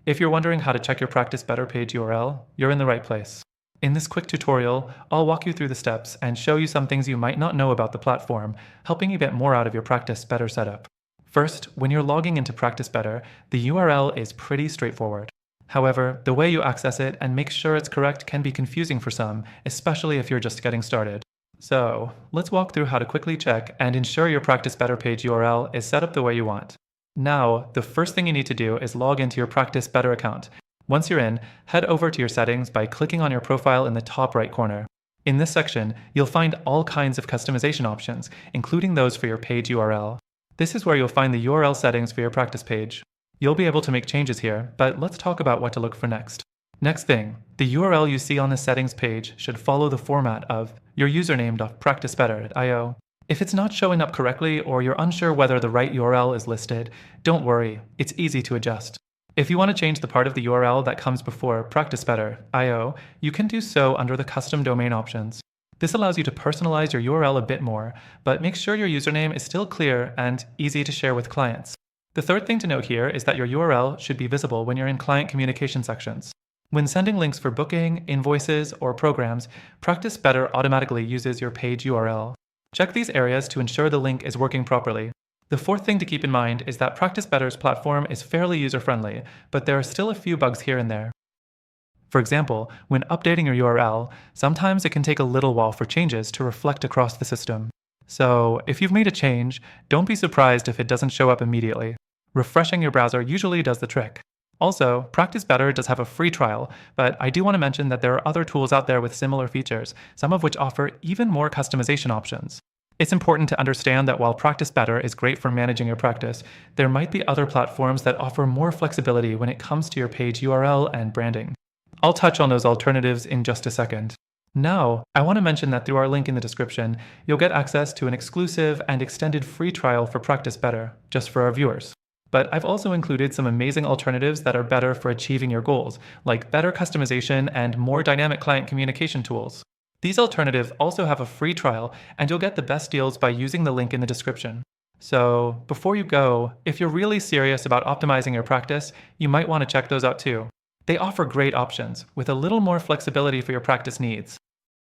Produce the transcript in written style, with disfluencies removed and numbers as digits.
If you're wondering how to check your Practice Better page URL, you're in the right place. In this quick tutorial, I'll walk you through the steps and show you some things you might not know about the platform, helping you get more out of your Practice Better setup. First, when you're logging into Practice Better, the URL is pretty straightforward. However, the way you access it and make sure it's correct can be confusing for some, especially if you're just getting started. So, let's walk through how to quickly check and ensure your Practice Better page URL is set up the way you want. Now, the first thing you need to do is log into your Practice Better account. Once you're in, head over to your settings by clicking on your profile in the top right corner. In this section, you'll find all kinds of customization options, including those for your page URL. This is where you'll find the URL settings for your practice page. You'll be able to make changes here, but let's talk about what to look for next. Next thing, the URL you see on the settings page should follow the format of your username.practicebetter.io. If it's not showing up correctly or you're unsure whether the right URL is listed, don't worry, it's easy to adjust. If you want to change the part of the URL that comes before practicebetter.io, you can do so under the custom domain options. This allows you to personalize your URL a bit more, but make sure your username is still clear and easy to share with clients. The third thing to note here is that your URL should be visible when you're in client communication sections. When sending links for booking, invoices, or programs, Practice Better automatically uses your page URL. Check these areas to ensure the link is working properly. The fourth thing to keep in mind is that Practice Better's platform is fairly user-friendly, but there are still a few bugs here and there. For example, when updating your URL, sometimes it can take a little while for changes to reflect across the system. So, if you've made a change, don't be surprised if it doesn't show up immediately. Refreshing your browser usually does the trick. Also, Practice Better does have a free trial, but I do want to mention that there are other tools out there with similar features, some of which offer even more customization options. It's important to understand that while Practice Better is great for managing your practice, there might be other platforms that offer more flexibility when it comes to your page URL and branding. I'll touch on those alternatives in just a second. Now, I want to mention that through our link in the description, you'll get access to an exclusive and extended free trial for Practice Better, just for our viewers. But I've also included some amazing alternatives that are better for achieving your goals, like better customization and more dynamic client communication tools. These alternatives also have a free trial, and you'll get the best deals by using the link in the description. So, before you go, if you're really serious about optimizing your practice, you might want to check those out too. They offer great options, with a little more flexibility for your practice needs.